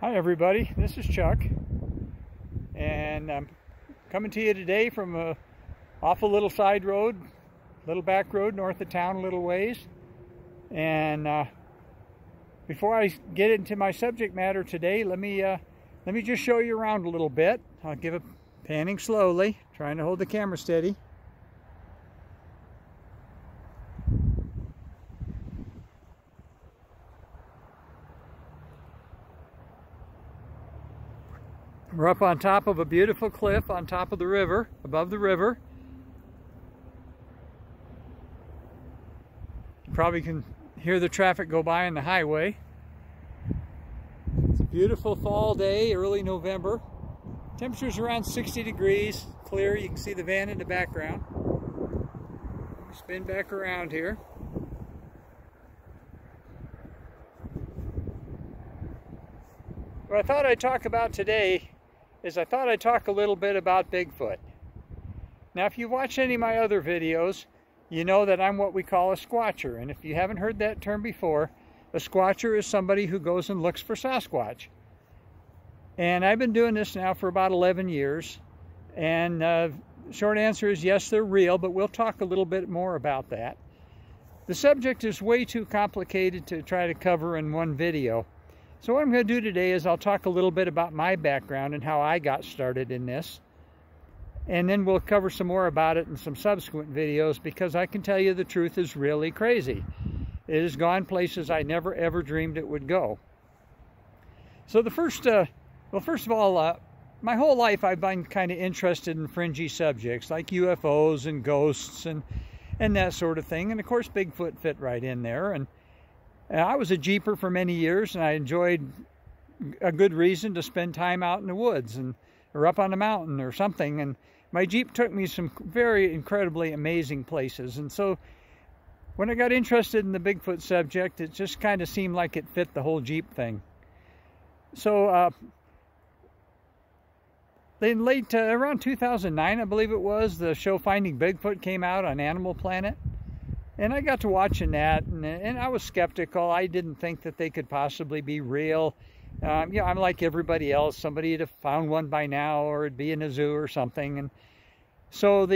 Hi everybody, this is Chuck, and I'm coming to you today from off a little side road, little back road north of town a little ways. And before I get into my subject matter today, let me just show you around a little bit. I'll give it panning slowly, trying to hold the camera steady. We're up on top of a beautiful cliff on top of the river, above the river. You probably can hear the traffic go by on the highway. It's a beautiful fall day, early November. Temperature's around 60 degrees, clear. You can see the van in the background. Spin back around here. What I thought I'd talk about today is I thought I'd talk a little bit about Bigfoot. Now, if you watch any of my other videos, you know that I'm what we call a squatcher. And if you haven't heard that term before, a squatcher is somebody who goes and looks for Sasquatch. And I've been doing this now for about 11 years. And short answer is yes, they're real, but we'll talk a little bit more about that. The subject is way too complicated to try to cover in one video. So what I'm going to do today is I'll talk a little bit about my background and how I got started in this. And then we'll cover some more about it in some subsequent videos, because I can tell you the truth is really crazy. It has gone places I never ever dreamed it would go. So the first, well, first of all, my whole life I've been kind of interested in fringy subjects like UFOs and ghosts and that sort of thing. And of course Bigfoot fit right in there. And I was a Jeeper for many years, and I enjoyed a good reason to spend time out in the woods or up on a mountain or something. And my Jeep took me some very incredibly amazing places. And so when I got interested in the Bigfoot subject, it just kind of seemed like it fit the whole Jeep thing. So in late, around 2009, I believe it was, the show Finding Bigfoot came out on Animal Planet. And I got to watching that, and I was skeptical. I didn't think that they could possibly be real. You know, I'm like everybody else. Somebody would have found one by now, or it'd be in a zoo or something. And so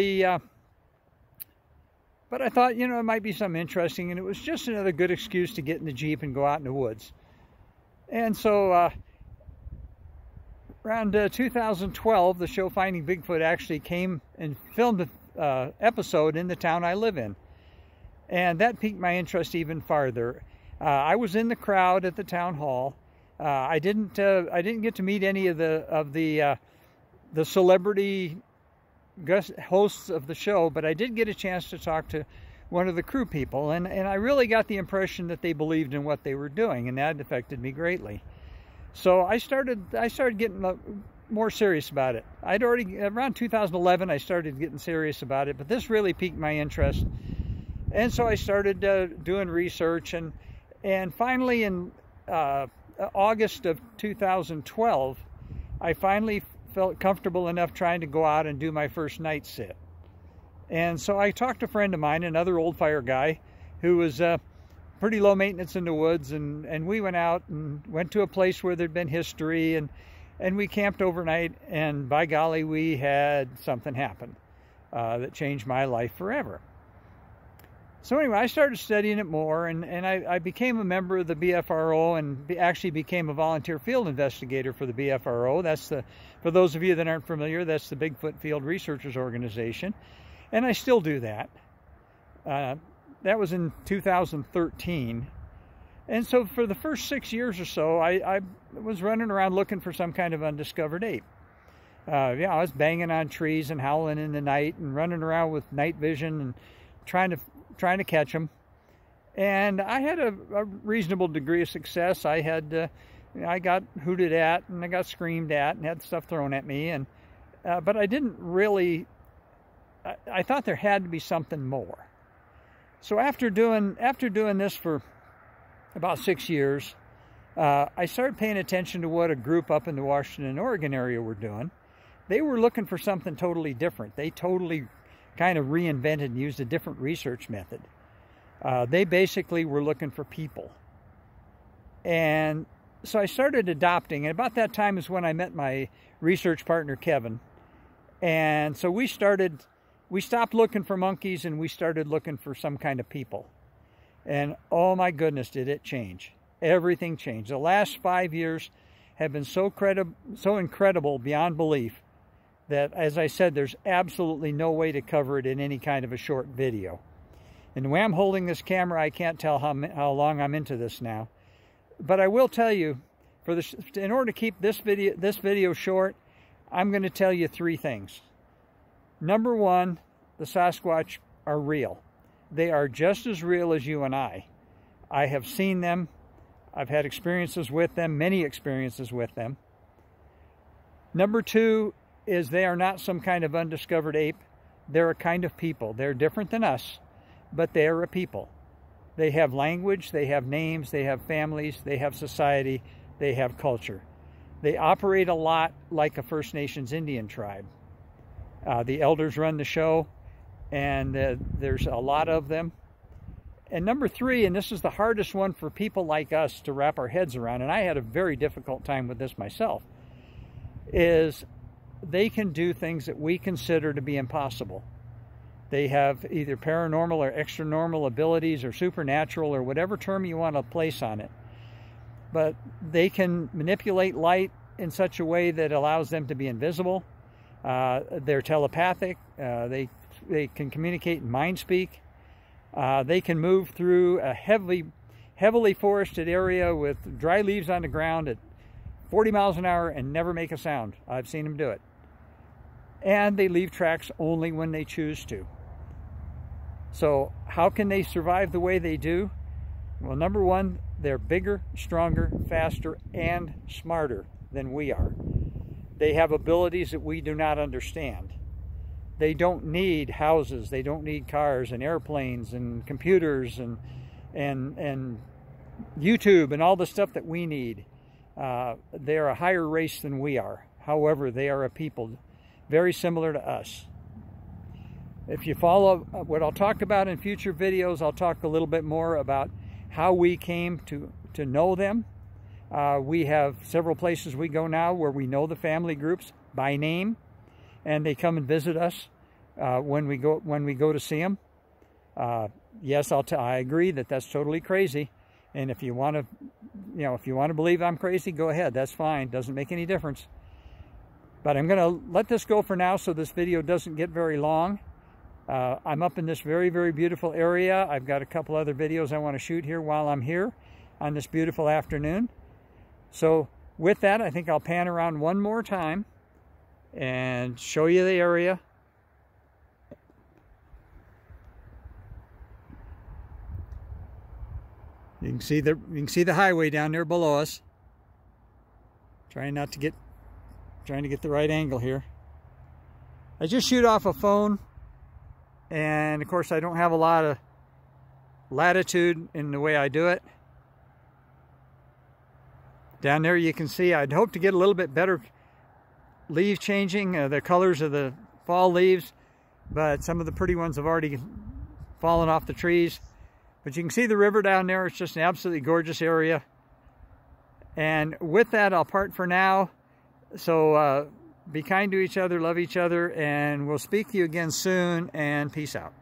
but I thought, you know, it might be something interesting, and it was just another good excuse to get in the Jeep and go out in the woods. And so around 2012, the show Finding Bigfoot actually came and filmed an episode in the town I live in. And that piqued my interest even farther. I was in the crowd at the town hall. I didn't get to meet any of the celebrity hosts of the show, but I did get a chance to talk to one of the crew people, and I really got the impression that they believed in what they were doing, and that affected me greatly. So I started getting more serious about it. I'd already, around 2011, I started getting serious about it, but this really piqued my interest. And so I started doing research, and finally in August of 2012, I finally felt comfortable enough trying to go out and do my first night sit. And so I talked to a friend of mine, another old fire guy, who was pretty low maintenance in the woods, and we went out and went to a place where there'd been history, and we camped overnight, and by golly, we had something happen that changed my life forever. So anyway, I started studying it more, and I became a member of the BFRO, and actually became a volunteer field investigator for the BFRO. That's for those of you that aren't familiar, that's the Bigfoot Field Researchers Organization. And I still do that. That was in 2013. And so for the first 6 years or so, I was running around looking for some kind of undiscovered ape. Yeah, I was banging on trees and howling in the night and running around with night vision and trying to catch them. And I had a reasonable degree of success. I got hooted at, and I got screamed at, and had stuff thrown at me, and but I didn't really, I thought there had to be something more. So after doing this for about 6 years, I started paying attention to what a group up in the Washington, Oregon area were doing. They were looking for something totally different. They totally kind of reinvented and used a different research method. They basically were looking for people. And so I started adopting, and about that time is when I met my research partner, Kevin. And so we stopped looking for monkeys and we started looking for some kind of people. And oh my goodness, did it change. Everything changed. The last 5 years have been so incredible beyond belief that, as I said, there's absolutely no way to cover it in any kind of a short video. And the way I'm holding this camera, I can't tell how long I'm into this now. But I will tell you, in order to keep this video short, I'm going to tell you 3 things. Number 1, the Sasquatch are real. They are just as real as you and I. I have seen them. I've had experiences with them, many experiences with them. Number 2 is they are not some kind of undiscovered ape. They're a kind of people. They're different than us, but they are a people. They have language, they have names, they have families, they have society, they have culture. They operate a lot like a First Nations Indian tribe. The elders run the show, and there's a lot of them. And number 3, and this is the hardest one for people like us to wrap our heads around, and I had a very difficult time with this myself, is they can do things that we consider to be impossible. They have either paranormal or extra-normal abilities or supernatural or whatever term you want to place on it. But they can manipulate light in such a way that allows them to be invisible. They're telepathic. They can communicate in mind speak. They can move through a heavily forested area with dry leaves on the ground at 40 miles an hour and never make a sound. I've seen them do it. And they leave tracks only when they choose to. So how can they survive the way they do? Well, number 1, they're bigger, stronger, faster, and smarter than we are. They have abilities that we do not understand. They don't need houses, they don't need cars and airplanes and computers and YouTube and all the stuff that we need. They're a higher race than we are. However, they are a people very similar to us. If you follow what I'll talk about in future videos, I'll talk a little bit more about how we came to know them. We have several places we go now where we know the family groups by name, and they come and visit us when we go to see them. Yes, I agree that that's totally crazy, and if you want to believe I'm crazy, go ahead. That's fine. Doesn't make any difference. But I'm going to let this go for now so this video doesn't get very long. I'm up in this very, very beautiful area. I've got a couple other videos I want to shoot here while I'm here on this beautiful afternoon. So with that, I think I'll pan around one more time and show you the area. You can see the highway down there below us. Trying to get the right angle here. I just shoot off a phone, and of course I don't have a lot of latitude in the way I do it. Down there you can see I'd hope to get a little bit better leaf changing, the colors of the fall leaves, but some of the pretty ones have already fallen off the trees. But you can see the river down there. It's just an absolutely gorgeous area. And with that, I'll part for now. So be kind to each other, love each other, and we'll speak to you again soon, and peace out.